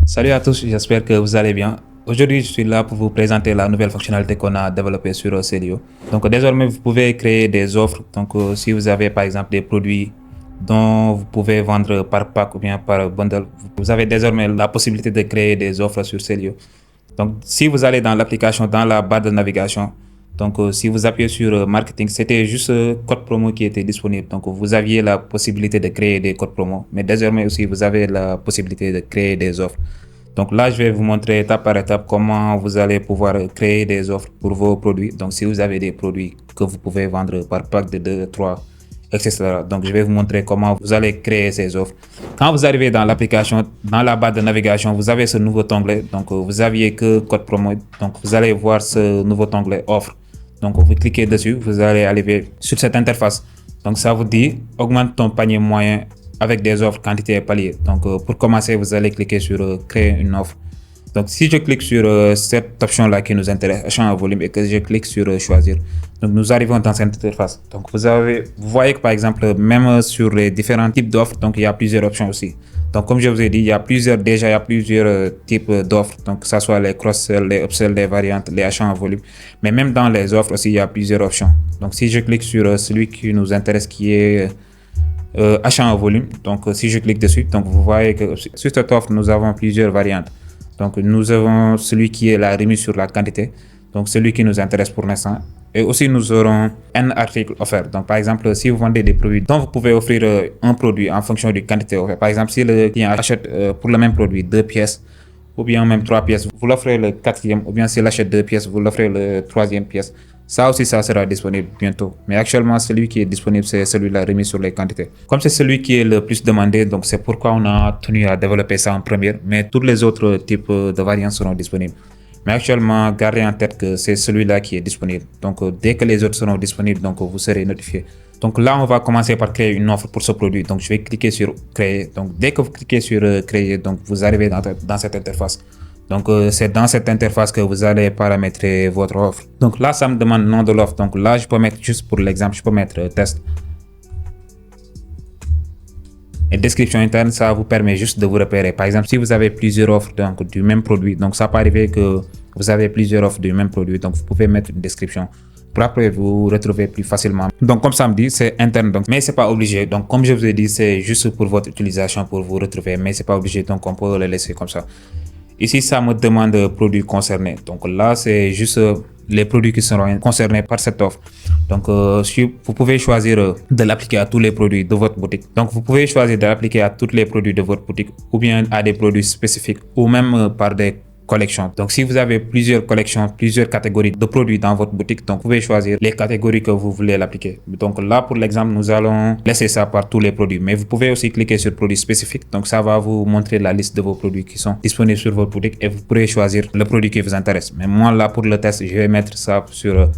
Salut à tous, j'espère que vous allez bien. Aujourd'hui, je suis là pour vous présenter la nouvelle fonctionnalité qu'on a développée sur Celio. Donc, désormais, vous pouvez créer des offres. Donc, si vous avez par exemple des produits dont vous pouvez vendre par pack ou bien par bundle, vous avez désormais la possibilité de créer des offres sur Celio. Donc, si vous allez dans l'application, dans la barre de navigation, donc si vous appuyez sur marketing, c'était juste code promo qui était disponible. Donc, vous aviez la possibilité de créer des codes promo, mais désormais aussi, vous avez la possibilité de créer des offres. Donc là, je vais vous montrer étape par étape comment vous allez pouvoir créer des offres pour vos produits. Donc, si vous avez des produits que vous pouvez vendre par pack de 2, 3, etc. Donc, je vais vous montrer comment vous allez créer ces offres. Quand vous arrivez dans l'application, dans la barre de navigation, vous avez ce nouveau onglet. Donc, vous aviez que code promo. Donc, vous allez voir ce nouveau onglet offre. Donc, vous cliquez dessus, vous allez arriver sur cette interface. Donc, ça vous dit augmente ton panier moyen avec des offres quantité et palier. Donc, pour commencer, vous allez cliquer sur créer une offre. Donc, si je clique sur cette option-là qui nous intéresse, achat en volume, et que je clique sur choisir, donc nous arrivons dans cette interface. Donc, vous voyez que par exemple, même sur les différents types d'offres, donc il y a plusieurs options aussi. Donc, comme je vous ai dit, il y a plusieurs types d'offres. Donc, que ce soit les cross-sell, les upsell, les variantes, les achats en volume. Mais même dans les offres aussi, il y a plusieurs options. Donc, si je clique sur celui qui nous intéresse, qui est achat en volume, donc si je clique dessus, donc vous voyez que sur cette offre, nous avons plusieurs variantes. Donc, nous avons celui qui est la remise sur la quantité, donc celui qui nous intéresse pour l'instant. Et aussi, nous aurons un article offert. Donc, par exemple, si vous vendez des produits dont vous pouvez offrir un produit en fonction de quantité offerte. Par exemple, si le client achète pour le même produit 2 pièces ou bien même 3 pièces, vous l'offrez le quatrième, ou bien s'il achète 2 pièces, vous l'offrez le troisième pièce. Ça aussi, ça sera disponible bientôt. Mais actuellement, celui qui est disponible, c'est celui-là remis sur les quantités. Comme c'est celui qui est le plus demandé, donc c'est pourquoi on a tenu à développer ça en première. Mais tous les autres types de variantes seront disponibles. Mais actuellement, gardez en tête que c'est celui-là qui est disponible. Donc, dès que les autres seront disponibles, donc vous serez notifié. Donc là, on va commencer par créer une offre pour ce produit. Donc, je vais cliquer sur créer. Donc, dès que vous cliquez sur créer, donc vous arrivez dans cette interface. Donc, c'est dans cette interface que vous allez paramétrer votre offre. Donc là, ça me demande le nom de l'offre. Donc là, je peux mettre, juste pour l'exemple, je peux mettre test. Et description interne, ça vous permet juste de vous repérer. Par exemple, si vous avez plusieurs offres donc, du même produit, donc ça peut arriver que vous avez plusieurs offres du même produit, donc vous pouvez mettre une description pour après vous retrouver plus facilement. Donc comme ça me dit, c'est interne, donc, mais c'est pas obligé. Donc comme je vous ai dit, c'est juste pour votre utilisation, pour vous retrouver, mais c'est pas obligé, donc on peut le laisser comme ça. Ici, ça me demande produits concernés. Donc là, c'est juste les produits qui seront concernés par cette offre. Donc, vous pouvez choisir de l'appliquer à tous les produits de votre boutique. Donc, vous pouvez choisir de l'appliquer à tous les produits de votre boutique ou bien à des produits spécifiques ou même par des collections. Donc, si vous avez plusieurs collections, plusieurs catégories de produits dans votre boutique, donc vous pouvez choisir les catégories que vous voulez l'appliquer. Donc là, pour l'exemple, nous allons laisser ça par tous les produits. Mais vous pouvez aussi cliquer sur produits spécifiques. Donc, ça va vous montrer la liste de vos produits qui sont disponibles sur votre boutique et vous pourrez choisir le produit qui vous intéresse. Mais moi, là, pour le test, je vais mettre ça sur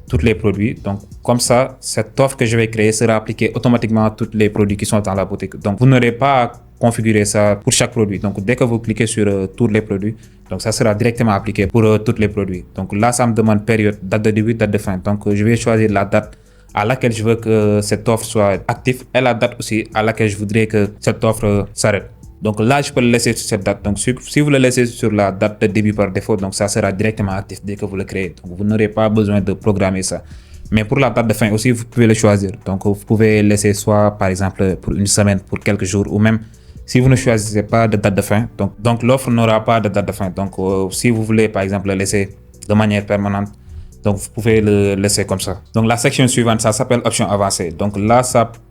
tous les produits. Donc, comme ça, cette offre que je vais créer sera appliquée automatiquement à tous les produits qui sont dans la boutique. Donc, vous n'aurez pas à configurer ça pour chaque produit. Donc, dès que vous cliquez sur tous les produits, donc ça sera directement appliqué pour tous les produits. Donc là, ça me demande période, date de début, date de fin. Donc, je vais choisir la date à laquelle je veux que cette offre soit active et la date aussi à laquelle je voudrais que cette offre s'arrête. Donc là, je peux le laisser sur cette date. Donc, si vous le laissez sur la date de début par défaut, donc ça sera directement actif dès que vous le créez. Donc, vous n'aurez pas besoin de programmer ça. Mais pour la date de fin aussi, vous pouvez le choisir. Donc, vous pouvez laisser soit, par exemple, pour une semaine, pour quelques jours, ou même si vous ne choisissez pas de date de fin. Donc l'offre n'aura pas de date de fin. Donc, si vous voulez, par exemple, le laisser de manière permanente, donc vous pouvez le laisser comme ça. Donc, la section suivante, ça s'appelle option avancée. Donc là,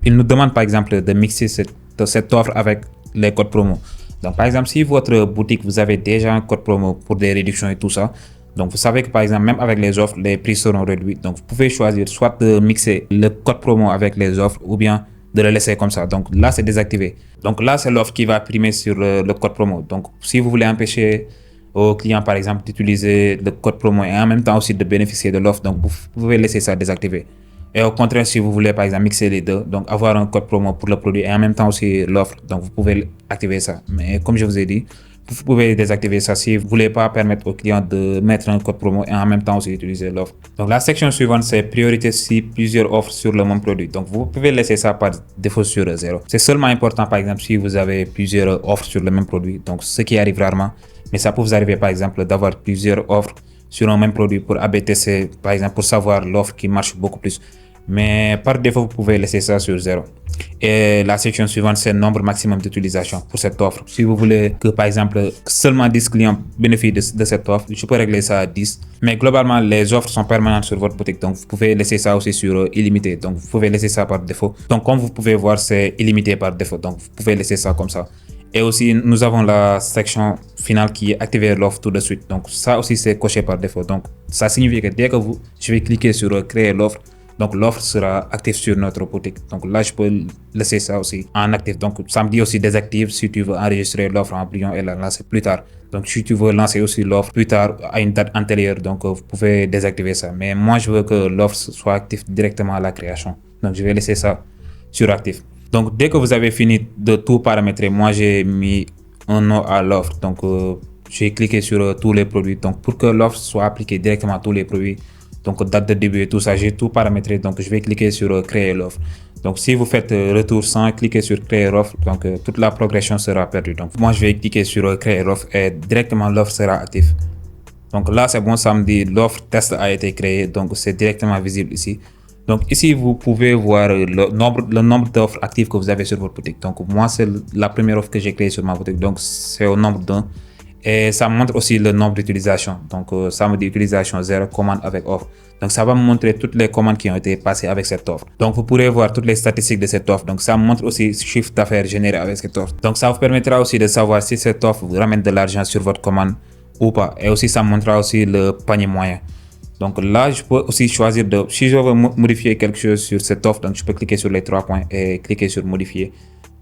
il nous demande, par exemple, de mixer cette offre avec les codes promo. Donc, par exemple, si votre boutique, vous avez déjà un code promo pour des réductions et tout ça, donc vous savez que par exemple, même avec les offres, les prix seront réduits. Donc, vous pouvez choisir soit de mixer le code promo avec les offres ou bien de le laisser comme ça. Donc là, c'est désactivé. Donc là, c'est l'offre qui va primer sur le code promo. Donc, si vous voulez empêcher aux clients, par exemple, d'utiliser le code promo et en même temps aussi de bénéficier de l'offre, donc vous pouvez laisser ça désactivé. Et au contraire, si vous voulez, par exemple, mixer les deux, donc avoir un code promo pour le produit et en même temps aussi l'offre, donc vous pouvez activer ça. Mais comme je vous ai dit, vous pouvez désactiver ça si vous voulez pas permettre au client de mettre un code promo et en même temps aussi utiliser l'offre. Donc la section suivante, c'est priorité si plusieurs offres sur le même produit. Donc vous pouvez laisser ça par défaut sur 0. C'est seulement important par exemple si vous avez plusieurs offres sur le même produit, donc ce qui arrive rarement, mais ça peut vous arriver par exemple d'avoir plusieurs offres sur un même produit pour ABTC, par exemple pour savoir l'offre qui marche beaucoup plus. Mais par défaut, vous pouvez laisser ça sur 0. Et la section suivante, c'est le nombre maximum d'utilisation pour cette offre. Si vous voulez que, par exemple, seulement 10 clients bénéficient de cette offre, je peux régler ça à 10. Mais globalement, les offres sont permanentes sur votre boutique. Donc, vous pouvez laisser ça aussi sur illimité. Donc, vous pouvez laisser ça par défaut. Donc, comme vous pouvez voir, c'est illimité par défaut. Donc, vous pouvez laisser ça comme ça. Et aussi, nous avons la section finale qui est activer l'offre tout de suite. Donc, ça aussi, c'est coché par défaut. Donc, ça signifie que dès que je vais cliquer sur créer l'offre, donc l'offre sera active sur notre boutique. Donc là, je peux laisser ça aussi en actif. Donc ça me dit aussi désactive si tu veux enregistrer l'offre en brouillon et la lancer plus tard. Donc si tu veux lancer aussi l'offre plus tard à une date antérieure, donc vous pouvez désactiver ça. Mais moi, je veux que l'offre soit active directement à la création. Donc je vais laisser ça sur actif. Donc dès que vous avez fini de tout paramétrer, moi j'ai mis un nom à l'offre. Donc j'ai cliqué sur tous les produits. Donc pour que l'offre soit appliquée directement à tous les produits, donc date de début et tout ça, j'ai tout paramétré. Donc je vais cliquer sur créer l'offre. Donc si vous faites retour sans cliquer sur créer l'offre, donc toute la progression sera perdue. Donc moi je vais cliquer sur créer l'offre et directement l'offre sera active. Donc là c'est bon, ça me dit l'offre test a été créée, donc c'est directement visible ici. Donc ici vous pouvez voir le nombre d'offres actives que vous avez sur votre boutique. Donc moi c'est la première offre que j'ai créée sur ma boutique, donc c'est au nombre d'1. Et ça montre aussi le nombre d'utilisations. Donc ça me dit utilisation 0, commande avec offre. Donc ça va me montrer toutes les commandes qui ont été passées avec cette offre. Donc vous pourrez voir toutes les statistiques de cette offre. Donc ça me montre aussi le chiffre d'affaires généré avec cette offre. Donc ça vous permettra aussi de savoir si cette offre vous ramène de l'argent sur votre commande ou pas. Et aussi ça me montrera aussi le panier moyen. Donc là, je peux aussi choisir si je veux modifier quelque chose sur cette offre, donc je peux cliquer sur les 3 points et cliquer sur modifier.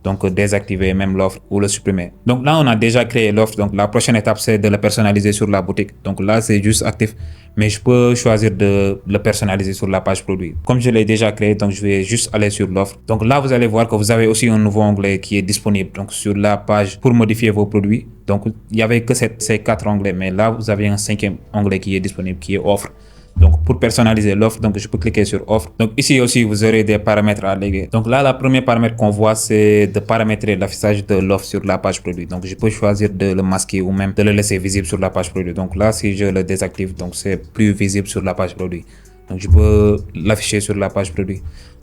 Donc désactiver même l'offre ou le supprimer. Donc là on a déjà créé l'offre, donc la prochaine étape c'est de le personnaliser sur la boutique. Donc là c'est juste actif, mais je peux choisir de le personnaliser sur la page produit. Comme je l'ai déjà créé, donc je vais juste aller sur l'offre. Donc là vous allez voir que vous avez aussi un nouveau onglet qui est disponible donc sur la page pour modifier vos produits. Donc il n'y avait que ces 4 onglets, mais là vous avez un 5e onglet qui est disponible qui est offre. Donc pour personnaliser l'offre, donc je peux cliquer sur offre. Donc ici aussi vous aurez des paramètres à régler. Donc là le premier paramètre qu'on voit c'est de paramétrer l'affichage de l'offre sur la page produit. Donc je peux choisir de le masquer ou même de le laisser visible sur la page produit. Donc là si je le désactive, donc c'est plus visible sur la page produit. Donc je peux l'afficher sur la page produit.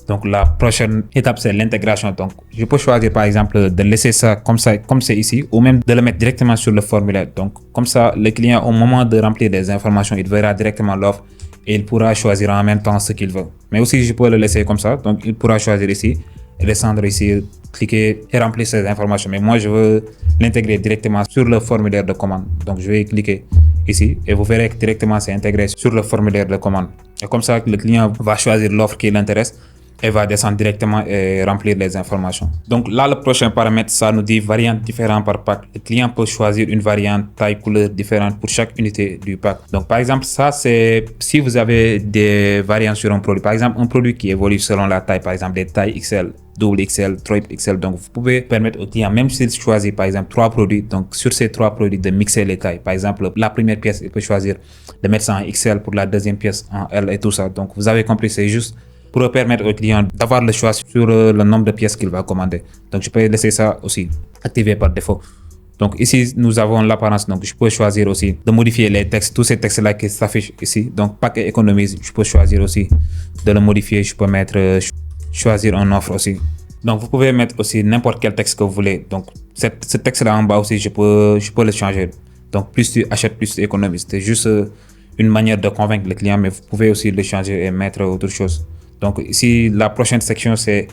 Donc la prochaine étape c'est l'intégration. Donc je peux choisir par exemple de laisser ça comme c'est ici, ou même de le mettre directement sur le formulaire. Donc comme ça le client au moment de remplir des informations, il verra directement l'offre et il pourra choisir en même temps ce qu'il veut. Mais aussi je peux le laisser comme ça. Donc il pourra choisir ici, descendre ici, cliquer et remplir ces informations. Mais moi je veux l'intégrer directement sur le formulaire de commande. Donc je vais cliquer ici et vous verrez que directement c'est intégré sur le formulaire de commande. Et comme ça le client va choisir l'offre qui l'intéresse et va descendre directement et remplir les informations. Donc là, le prochain paramètre, ça nous dit variantes différentes par pack. Le client peut choisir une variante, taille, couleur différente pour chaque unité du pack. Donc par exemple, ça c'est si vous avez des variantes sur un produit. Par exemple, un produit qui évolue selon la taille, par exemple des tailles XL, double XL, triple XL. Donc vous pouvez permettre au client, même s'il choisit par exemple 3 produits, donc sur ces 3 produits de mixer les tailles. Par exemple, la première pièce, il peut choisir de mettre ça en XL, pour la deuxième pièce en L et tout ça. Donc vous avez compris, c'est juste pour permettre au client d'avoir le choix sur le nombre de pièces qu'il va commander. Donc je peux laisser ça aussi activé par défaut. Donc ici nous avons l'apparence, donc je peux choisir aussi de modifier les textes, tous ces textes là qui s'affichent ici. Donc pack et économise, je peux choisir aussi de le modifier. Je peux mettre choisir une offre aussi. Donc vous pouvez mettre aussi n'importe quel texte que vous voulez. Donc ce texte là en bas aussi je peux le changer. Donc plus tu achètes, plus tu économises. C'est juste une manière de convaincre le client, mais vous pouvez aussi le changer et mettre autre chose. Donc ici, la prochaine section, c'est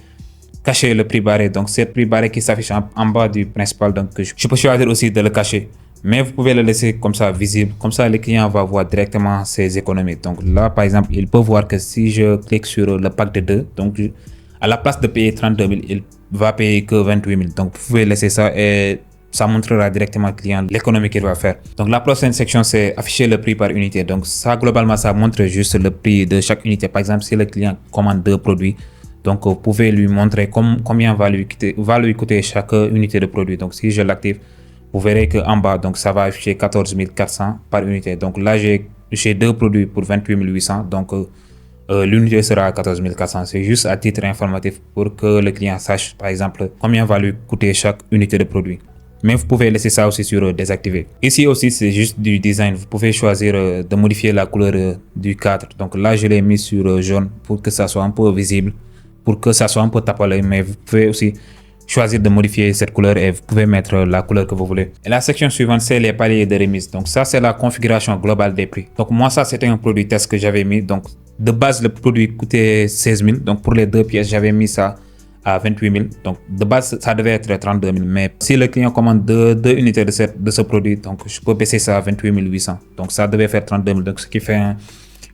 cacher le prix barré. Donc c'est le prix barré qui s'affiche en bas du principal. Donc je peux choisir aussi de le cacher. Mais vous pouvez le laisser comme ça visible. Comme ça, le client va voir directement ses économies. Donc là, par exemple, il peut voir que si je clique sur le pack de 2, donc à la place de payer 32 000, il va payer que 28 000. Donc vous pouvez laisser ça et ça montrera directement au client l'économie qu'il va faire. Donc la prochaine section c'est afficher le prix par unité. Donc ça globalement ça montre juste le prix de chaque unité. Par exemple si le client commande 2 produits, donc vous pouvez lui montrer combien va lui coûter chaque unité de produit. Donc si je l'active, vous verrez qu'en bas, donc ça va afficher 14 400 par unité. Donc là, j'ai 2 produits pour 28 800. Donc l'unité sera à 14 400. C'est juste à titre informatif pour que le client sache, par exemple, combien va lui coûter chaque unité de produit. Mais vous pouvez laisser ça aussi sur désactiver. Ici aussi, c'est juste du design. Vous pouvez choisir de modifier la couleur du cadre. Donc là, je l'ai mis sur jaune pour que ça soit un peu visible, pour que ça soit un peu tape à l'œil. Mais vous pouvez aussi choisir de modifier cette couleur et vous pouvez mettre la couleur que vous voulez. Et la section suivante, c'est les paliers de remise. Donc ça, c'est la configuration globale des prix. Donc moi, ça, c'était un produit test que j'avais mis. Donc de base, le produit coûtait 16 000. Donc pour les 2 pièces, j'avais mis ça à 28 000. Donc de base, ça devait être 32 000. Mais si le client commande deux unités de ce produit, donc je peux baisser ça à 28 800. Donc ça devait faire 32 000. Donc ce qui fait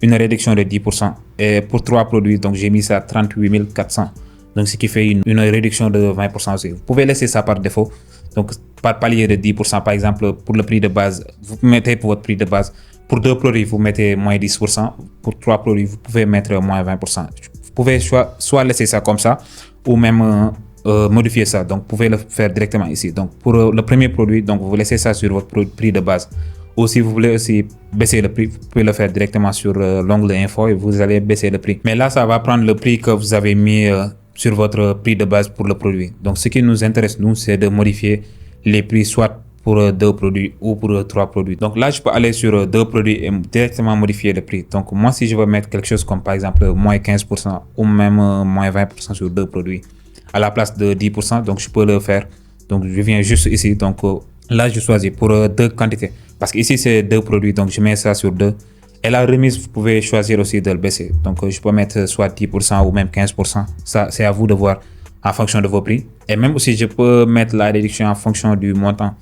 une réduction de 10%. Et pour 3 produits, donc j'ai mis ça à 38 400. Donc ce qui fait une réduction de 20% aussi. Vous pouvez laisser ça par défaut. Donc par palier de 10%, par exemple, pour le prix de base, vous mettez pour votre prix de base. Pour 2 produits, vous mettez moins 10%. Pour 3 produits, vous pouvez mettre moins 20%. Vous pouvez soit laisser ça comme ça, ou même modifier ça. Donc vous pouvez le faire directement ici. Donc pour le premier produit, donc vous laissez ça sur votre prix de base. Ou si vous voulez aussi baisser le prix, vous pouvez le faire directement sur l'onglet info et vous allez baisser le prix. Mais là, ça va prendre le prix que vous avez mis sur votre prix de base pour le produit. Donc ce qui nous intéresse, nous, c'est de modifier les prix soit pour 2 produits ou pour 3 produits. Donc là, je peux aller sur 2 produits et directement modifier le prix. Donc moi, si je veux mettre quelque chose comme par exemple moins 15% ou même moins 20% sur 2 produits à la place de 10%, donc je peux le faire. Donc je viens juste ici. Donc là, je choisis pour 2 quantités. Parce qu'ici, c'est 2 produits. Donc je mets ça sur 2. Et la remise, vous pouvez choisir aussi de le baisser. Donc je peux mettre soit 10% ou même 15%. Ça, c'est à vous de voir en fonction de vos prix. Et même aussi, je peux mettre la réduction en fonction du montant.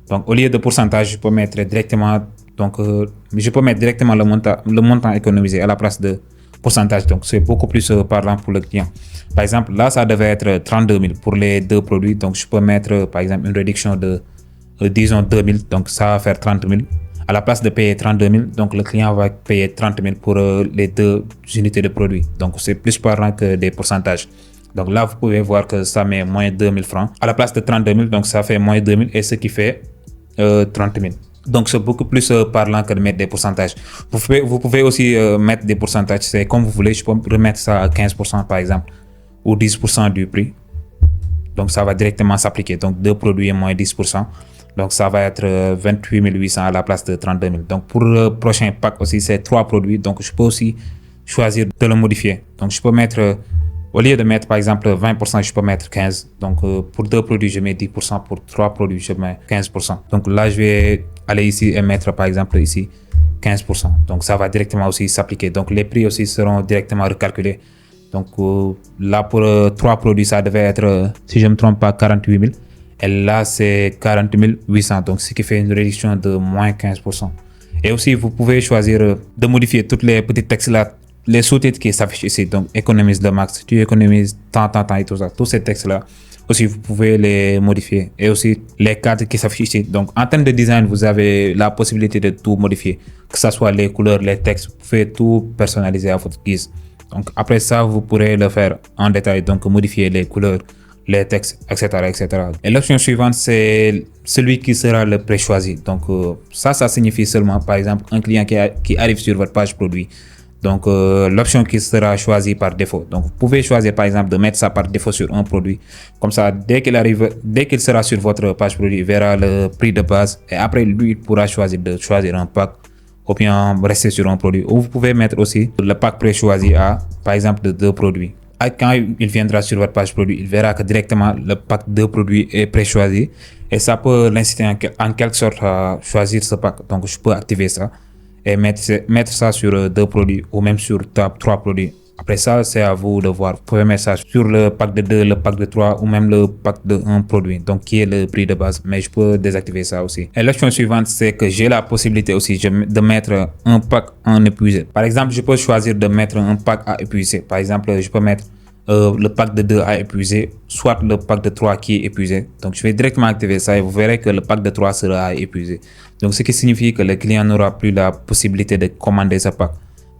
Donc, au lieu de pourcentage, je peux mettre directement, le montant économisé à la place de pourcentage. Donc, c'est beaucoup plus parlant pour le client. Par exemple, là, ça devait être 32 000 pour les 2 produits. Donc, je peux mettre, par exemple, une réduction de, disons, 2 000. Donc, ça va faire 30 000. À la place de payer 32 000, donc le client va payer 30 000 pour les 2 unités de produits. Donc, c'est plus parlant que des pourcentages. Donc là, vous pouvez voir que ça met moins 2 000 francs. À la place de 32 000, donc ça fait moins 2 000 et ce qui fait 30 000. Donc c'est beaucoup plus parlant que de mettre des pourcentages. Vous pouvez aussi mettre des pourcentages, c'est comme vous voulez. Je peux remettre ça à 15% par exemple ou 10% du prix. Donc ça va directement s'appliquer. Donc 2 produits et moins 10%. Donc ça va être 28 800 à la place de 32 000. Donc pour le prochain pack aussi, c'est 3 produits. Donc je peux aussi choisir de le modifier. Donc je peux mettre... Au lieu de mettre par exemple 20%, je peux mettre 15%. Donc pour 2 produits, je mets 10%. Pour 3 produits, je mets 15%. Donc là, je vais aller ici et mettre par exemple ici 15%. Donc ça va directement aussi s'appliquer. Donc les prix aussi seront directement recalculés. Donc là, pour 3 produits, ça devait être, si je ne me trompe pas, 48 000. Et là, c'est 40 800. Donc ce qui fait une réduction de moins 15%. Et aussi, vous pouvez choisir de modifier toutes les petits textes là. Les sous-titres qui s'affichent ici, donc économise le max, tu économises tant et tout ça. Tous ces textes-là, aussi vous pouvez les modifier. Et aussi les cadres qui s'affichent ici. Donc en termes de design, vous avez la possibilité de tout modifier. Que ce soit les couleurs, les textes, vous pouvez tout personnaliser à votre guise. Donc après ça, vous pourrez le faire en détail. Donc modifier les couleurs, les textes, etc. etc. Et l'option suivante, c'est celui qui sera le pré-choisi. Donc ça signifie seulement, par exemple, un client qui arrive sur votre page produit. Donc l'option qui sera choisie par défaut. Donc vous pouvez choisir par exemple de mettre ça par défaut sur un produit. Comme ça, dès qu'il sera sur votre page produit, il verra le prix de base et après lui il pourra choisir un pack ou bien rester sur un produit. Ou vous pouvez mettre aussi le pack pré-choisi à par exemple de 2 produits. Et quand il viendra sur votre page produit, il verra que directement le pack de produits est pré-choisi et ça peut l'inciter en quelque sorte à choisir ce pack. Donc je peux activer ça et mettre ça sur 2 produits ou même sur 3 produits. Après ça, c'est à vous de voir. Vous pouvez mettre ça sur le pack de 2, le pack de 3 ou même le pack de 1 produit. Donc, qui est le prix de base. Mais je peux désactiver ça aussi. Et l'option suivante, c'est que j'ai la possibilité aussi de mettre un pack en épuisé. Par exemple, je peux choisir de mettre un pack à épuiser. Par exemple, je peux mettre le pack de 2 à épuiser, soit le pack de 3 qui est épuisé. Donc, je vais directement activer ça et vous verrez que le pack de 3 sera à épuiser. Donc, ce qui signifie que le client n'aura plus la possibilité de commander ce pack.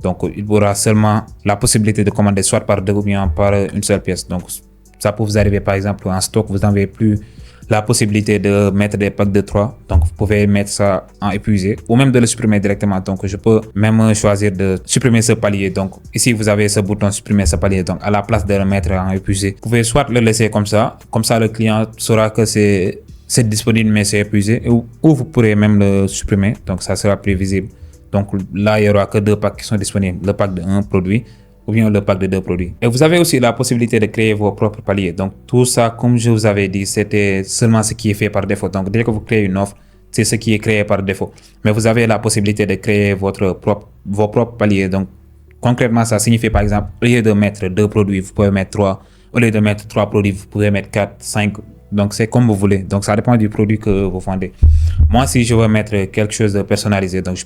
Donc, il aura seulement la possibilité de commander soit par 2 ou bien par une seule pièce. Donc, ça peut vous arriver par exemple en stock, vous n'avez plus la possibilité de mettre des packs de 3. Donc, vous pouvez mettre ça en épuisé ou même de le supprimer directement. Donc, je peux même choisir de supprimer ce palier. Donc, ici, vous avez ce bouton supprimer ce palier. Donc, à la place de le mettre en épuisé, vous pouvez soit le laisser comme ça. Comme ça, le client saura que c'est disponible, mais c'est épuisé. Ou vous pourrez même le supprimer. Donc, ça sera plus visible. Donc, là, il n'y aura que 2 packs qui sont disponibles. Le pack de 1 produit ou bien le pack de 2 produits. Et vous avez aussi la possibilité de créer vos propres paliers. Donc, tout ça, comme je vous avais dit, c'était seulement ce qui est fait par défaut. Donc, dès que vous créez une offre, c'est ce qui est créé par défaut. Mais vous avez la possibilité de créer vos propres paliers. Donc, concrètement, ça signifie par exemple, au lieu de mettre 2 produits, vous pouvez mettre 3. Au lieu de mettre 3 produits, vous pouvez mettre 4, 5. Donc, c'est comme vous voulez. Donc, ça dépend du produit que vous vendez. Moi, si je veux mettre quelque chose de personnalisé, donc je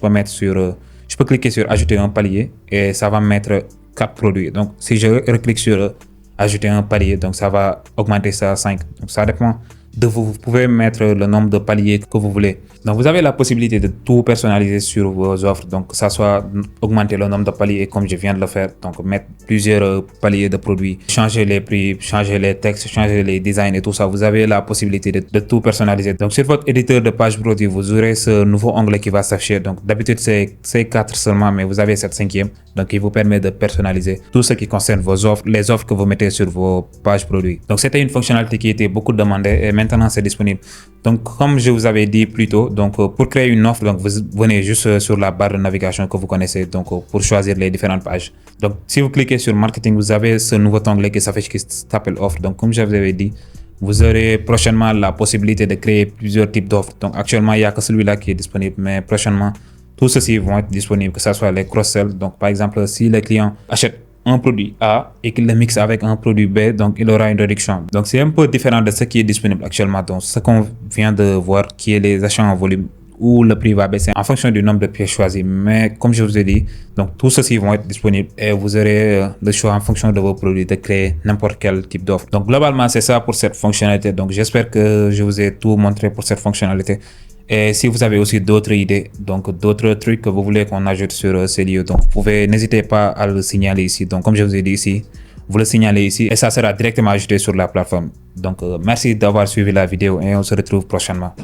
peux cliquer sur ajouter un palier et ça va me mettre 4 produits. Donc, si je reclique sur ajouter un palier, donc ça va augmenter ça à 5. Donc, ça dépend de vous. Vous pouvez mettre le nombre de paliers que vous voulez. Donc, vous avez la possibilité de tout personnaliser sur vos offres. Donc, que ça soit augmenter le nombre de paliers comme je viens de le faire. Donc, mettre plusieurs paliers de produits, changer les prix, changer les textes, changer les designs et tout ça. Vous avez la possibilité de tout personnaliser. Donc, sur votre éditeur de page produit, vous aurez ce nouveau onglet qui va s'afficher. Donc, d'habitude, c'est 4 seulement, mais vous avez cette 5e. Donc, il vous permet de personnaliser tout ce qui concerne vos offres, les offres que vous mettez sur vos pages produits. Donc, c'était une fonctionnalité qui était beaucoup demandée et maintenant, c'est disponible. Donc, comme je vous avais dit plus tôt, donc, pour créer une offre, donc, vous venez juste sur la barre de navigation que vous connaissez, donc, pour choisir les différentes pages. Donc, si vous cliquez sur marketing, vous avez ce nouveau onglet qui s'affiche qui s'appelle offre. Donc, comme je vous avais dit, vous aurez prochainement la possibilité de créer plusieurs types d'offres. Donc, actuellement, il n'y a que celui-là qui est disponible, mais prochainement, tous ceux-ci vont être disponibles, que ce soit les cross-sell. Donc, par exemple, si le client achète un produit A et qu'il le mixe avec un produit B, donc il aura une réduction. Donc, c'est un peu différent de ce qui est disponible actuellement. Donc, ce qu'on vient de voir, qui est les achats en volume, où le prix va baisser en fonction du nombre de pièces choisies. Mais comme je vous ai dit, donc tous ceux-ci vont être disponibles et vous aurez le choix en fonction de vos produits de créer n'importe quel type d'offre. Donc, globalement, c'est ça pour cette fonctionnalité. Donc, j'espère que je vous ai tout montré pour cette fonctionnalité. Et si vous avez aussi d'autres idées, donc d'autres trucs que vous voulez qu'on ajoute sur Celio, donc vous pouvez, n'hésitez pas à le signaler ici. Donc, comme je vous ai dit ici, vous le signalez ici et ça sera directement ajouté sur la plateforme. Donc, merci d'avoir suivi la vidéo et on se retrouve prochainement.